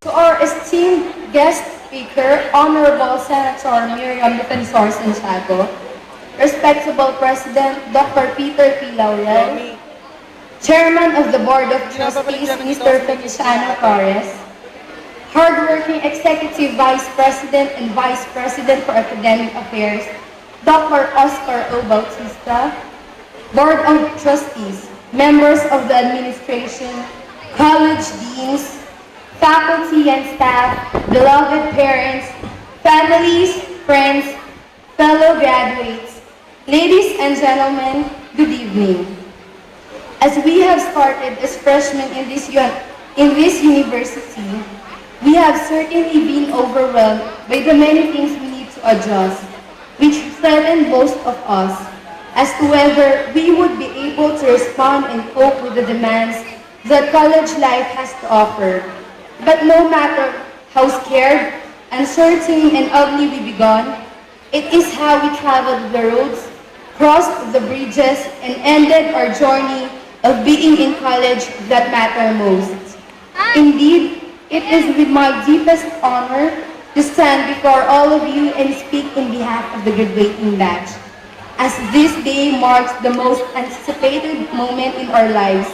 To our esteemed guest speaker, Honorable Senator Miriam Defensor Santiago, Respectable President Dr. Peter P. Laurel, Chairman of the Board of Trustees Mr. Feliciano Torres, hardworking Executive Vice President and Vice President for Academic Affairs, Dr. Oscar O. Bautista, Board of Trustees, members of the administration, college deans, faculty and staff, beloved parents, families, friends, fellow graduates, ladies and gentlemen, good evening. As we have started as freshmen in this university, we have certainly been overwhelmed by the many things we need to adjust, which threaten most of us as to whether we would be able to respond and cope with the demands that college life has to offer. But no matter how scared, uncertain, and ugly we begun, it is how we traveled the roads, crossed the bridges, and ended our journey of being in college that matter most. Indeed, it is with my deepest honor to stand before all of you and speak in behalf of the graduating batch, as this day marks the most anticipated moment in our lives,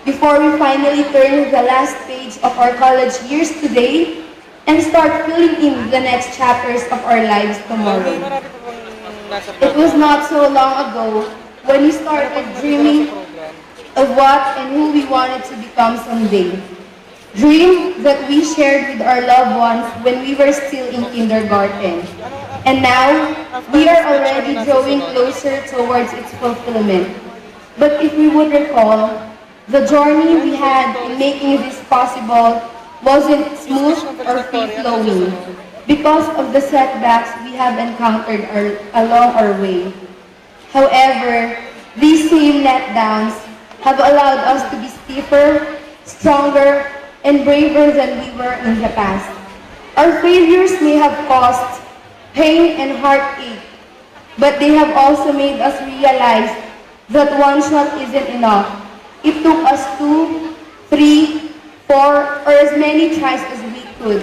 before we finally turn the last page of our college years today and start filling in the next chapters of our lives tomorrow. It was not so long ago when we started dreaming of what and who we wanted to become someday. Dreams that we shared with our loved ones when we were still in kindergarten. And now, we are already drawing closer towards its fulfillment. But if we would recall, the journey we had in making this possible wasn't smooth or free-flowing because of the setbacks we have encountered along our way. However, these same letdowns have allowed us to be stiffer, stronger, and braver than we were in the past. Our failures may have caused pain and heartache, but they have also made us realize that one shot isn't enough. It took us 2, 3, 4, or as many tries as we could,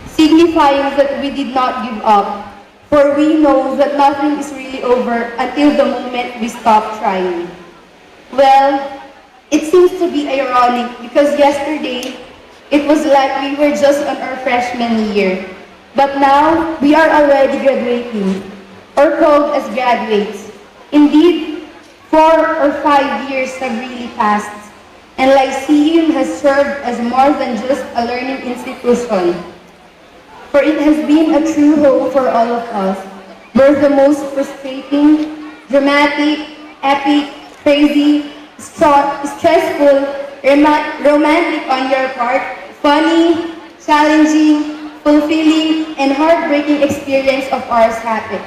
signifying that we did not give up, for we know that nothing is really over until the moment we stop trying. Well, it seems to be ironic because yesterday, it was like we were just on our freshman year. But now, we are already graduating, or called as graduates. Indeed, 4 or 5 years have really passed, and Lyceum has served as more than just a learning institution. For it has been a true home for all of us, both the most frustrating, dramatic, epic, crazy, stressful, romantic on your part, funny, challenging, fulfilling, and heartbreaking experience of ours happened.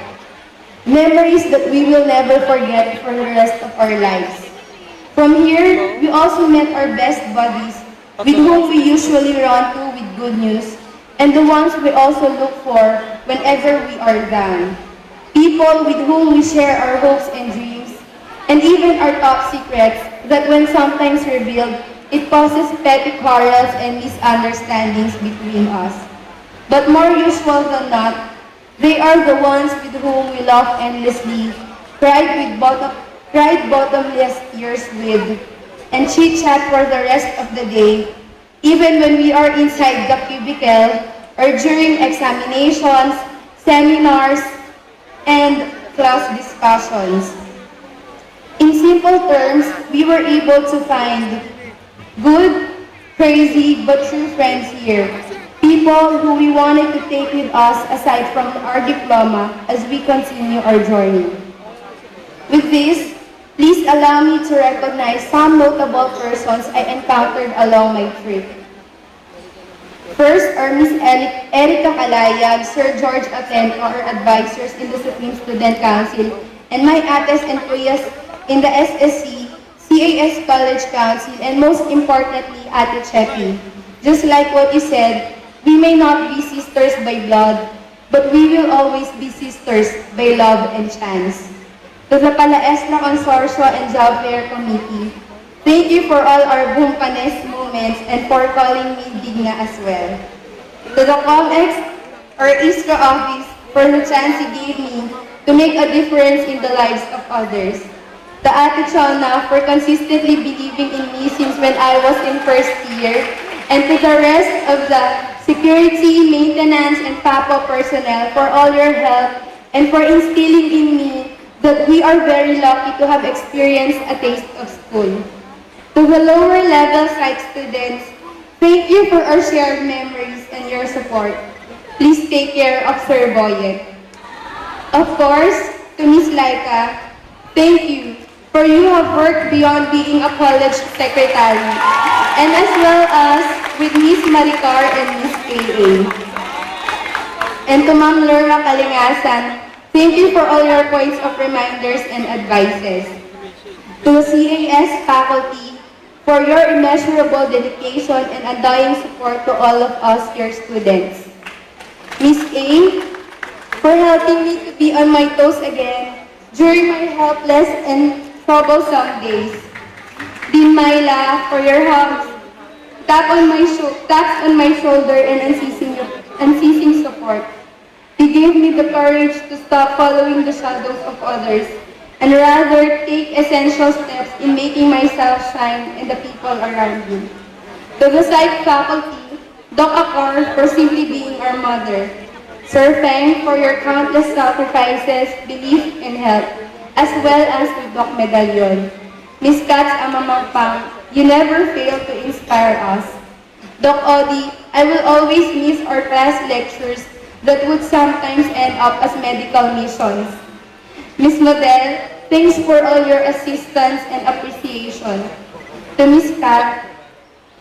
Memories that we will never forget for the rest of our lives. From here, we also met our best buddies, with whom we usually run to with good news, and the ones we also look for whenever we are down. People with whom we share our hopes and dreams, and even our top secrets that when sometimes revealed, it causes petty quarrels and misunderstandings between us. But more usual than not, they are the ones with whom we laugh endlessly, cried bottomless tears with, and chit-chat for the rest of the day, even when we are inside the cubicle or during examinations, seminars, and class discussions. In simple terms, we were able to find good, crazy, but true friends here. People who we wanted to take with us aside from our diploma as we continue our journey. With this, please allow me to recognize some notable persons I encountered along my trip. First are Miss Erica Calayag, Sir George Atento, our advisors in the Supreme Student Council, and my ates and kuyas in the SSC, CAS College Council, and most importantly, Ate Chepi. Just like what you said, we may not be sisters by blood, but we will always be sisters by love and chance. To the Palaesna Consorcio and Job Fair Committee, thank you for all our bumpanes mo moments and for calling me Digna as well. To the COMEX or ISRA office for the chance you gave me to make a difference in the lives of others. To Ate Chona for consistently believing in me since when I was in first year, and to the rest of the security, maintenance, and PAPO personnel for all your help and for instilling in me that we are very lucky to have experienced a taste of school. To the lower level psych students, thank you for our shared memories and your support. Please take care of Sir Boyet. Of course, to Miss Laika, thank you for you have worked beyond being a college secretary, and as well as with Miss Maricar and Miss K.A. And to Ma'am Laura Kalingasan, thank you for all your points of reminders and advices. To the CAS faculty, for your immeasurable dedication and undying support to all of us, your students. Miss A, for helping me to be on my toes again during my helpless and troublesome days. Dean Myla, for your hugs, taps on my shoulder and unceasing support. You gave me the courage to stop following the shadows of others and rather take essential steps in making myself shine and the people around me. To the psych faculty, Doc Akor for simply being our mother. Sir Feng for your countless sacrifices, belief, and help, as well as with Doc Medallion. Miss Katz Amamangpang, you never fail to inspire us. Doc Odi, I will always miss our class lectures that would sometimes end up as medical missions. Miss Model, thanks for all your assistance and appreciation. To Miss Kat,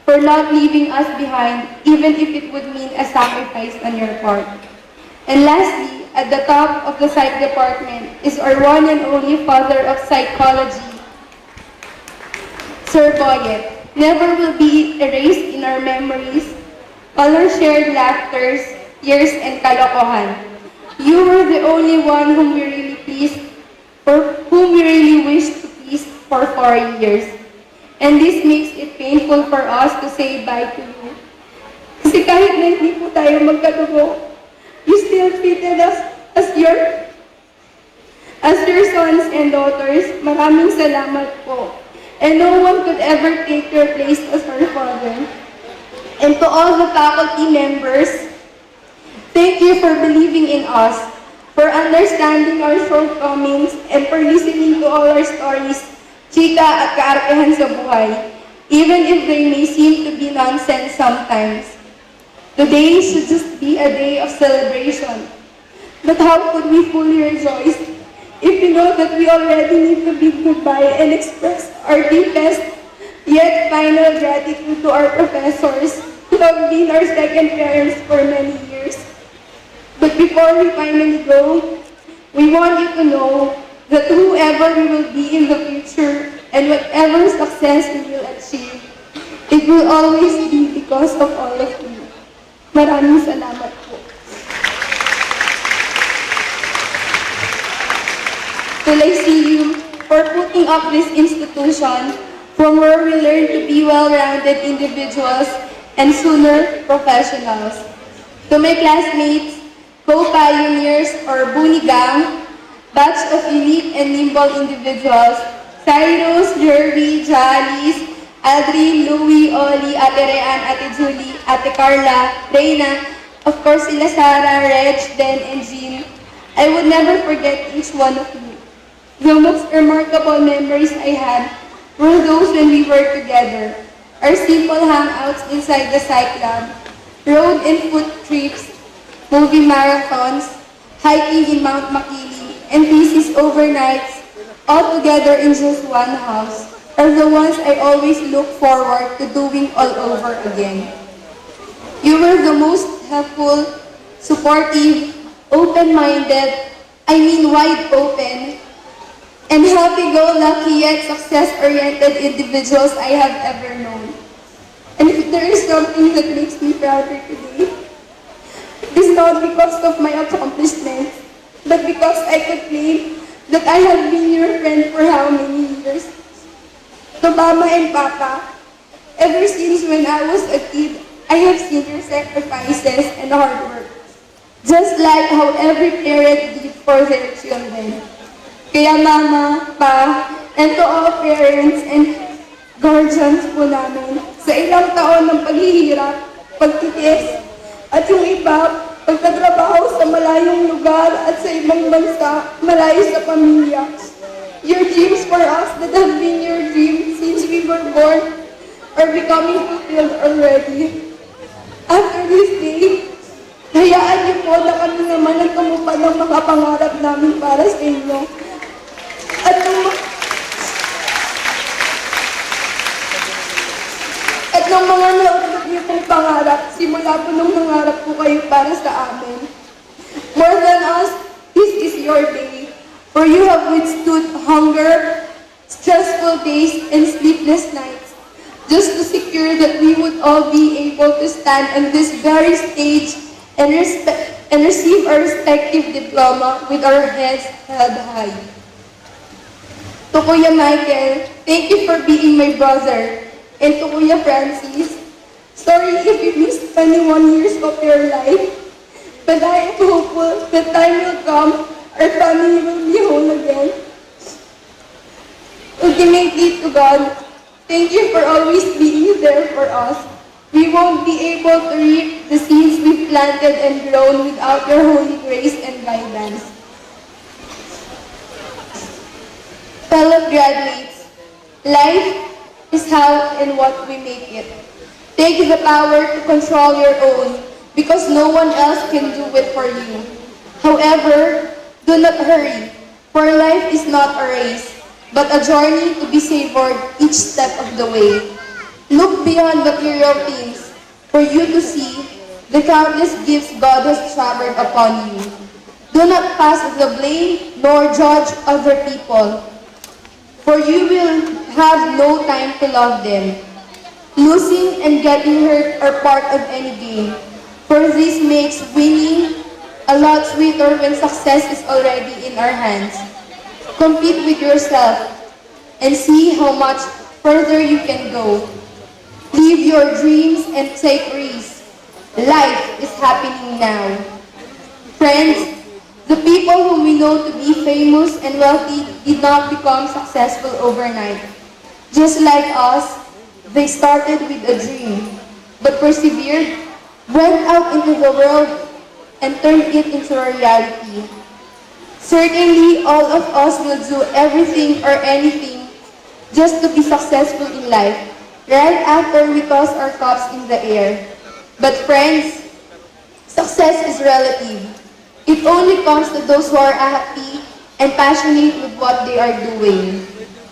for not leaving us behind, even if it would mean a sacrifice on your part. And lastly, at the top of the psych department is our one and only father of psychology, Sir Boyet. Never will be erased in our memories, all our shared laughters, years, and kalokohan. You were the only one whom we really pleased, or whom we really wished to please for 4 years. And this makes it painful for us to say bye to you. Kasi kahit na hindi po tayo magkadugo, you still treated us as your sons and daughters. Maraming salamat po. And no one could ever take your place as our father. And to all the faculty members, thank you for believing in us, for understanding our shortcomings, and for listening to all our stories, chika at kaartehan sa buhay, even if they may seem to be nonsense sometimes. Today should just be a day of celebration. But how could we fully rejoice if we know that we already need to bid goodbye and express our deepest yet final gratitude to our professors who have been our second parents for many years. But before we finally go, we want you to know that whoever we will be in the future and whatever success we will achieve, it will always be because of all of you. Maraming salamat po. Till I see you for putting up this institution from where we learn to be well-rounded individuals and sooner professionals. To my classmates, co-pioneers or Bunigang, batch of unique and nimble individuals, Cyrus, Jerry, Jalice, Adri, Louie, Oli, Ate Rean, Ate Julie, Ate Carla, Reyna, of course sila Sarah, Reg, Den, and Jean. I would never forget each one of you. The most remarkable memories I had were those when we were together. Our simple hangouts inside the psych lab, road and foot trips, movie marathons, hiking in Mount Makili, and thesis overnights, all together in just one house, are the ones I always look forward to doing all over again. You were the most helpful, supportive, open-minded, wide open, and happy-go-lucky yet success-oriented individuals I have ever known. And if there is something that makes me prouder today, it is not because of my accomplishments, but because I could claim that I have been your friend for how many years. To Mama and Papa, Ever since when I was a kid, I have seen your sacrifices and hard work. Just like how every parent did for their children. Kaya mama, pa, and to all parents and guardians po namin, sa ilang taon ng paghihirap, pagtitiis, at yung iba, pagtatrabaho sa malayong lugar at sa ibang bansa, malayo sa pamilya. Your dreams for us that have been your dreams since we were born are becoming fulfilled already. After this day, hayaan niyo po na kami naman ang tumupad ng mga pangarap namin para sa inyo. At ng mga naunod niyo pong pangarap, simula po nung nangarap po kayo para sa amin. More than us, this is your day. For you have withstood hunger, stressful days, and sleepless nights, just to secure that we would all be able to stand on this very stage and receive our respective diploma with our heads held high. To Kuya Michael, thank you for being my brother. And to Kuya Francis, sorry if you missed 21 years of your life, but I am hopeful that time will come, our family will be whole again. Ultimately, to God, thank you for always being there for us. We won't be able to reap the seeds we've planted and grown without your holy grace and guidance. Fellow graduates, life is how and what we make it. Take the power to control your own, because no one else can do it for you. However, do not hurry, for life is not a race, but a journey to be savored each step of the way. Look beyond material things, for you to see the countless gifts God has showered upon you. Do not pass the blame nor judge other people, for you will have no time to love them. Losing and getting hurt are part of any game, for this makes winning a lot sweeter when success is already in our hands. Compete with yourself and see how much further you can go. Live your dreams and take risks. Life is happening now. Friends, the people whom we know to be famous and wealthy did not become successful overnight. Just like us, they started with a dream, but persevered, went out into the world, and turned it into a reality. Certainly, all of us will do everything or anything just to be successful in life, right after we toss our cups in the air. But friends, success is relative. It only comes to those who are happy and passionate with what they are doing.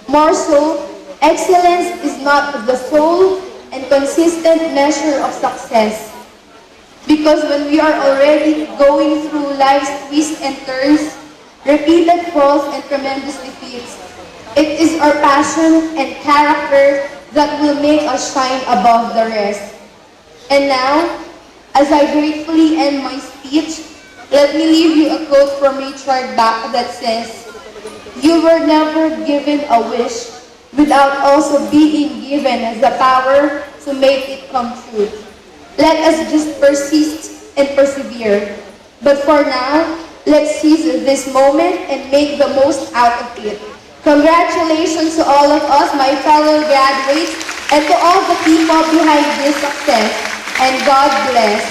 More so, excellence is not the sole and consistent measure of success. Because when we are already going through life's twists and turns, repeated falls and tremendous defeats, it is our passion and character that will make us shine above the rest. And now, as I gratefully end my speech, let me leave you a quote from Richard Bach that says, "You were never given a wish without also being given the power to make it come true." Let us just persist and persevere. But for now, let's seize this moment and make the most out of it. Congratulations to all of us, my fellow graduates, and to all the people behind this success. And God bless.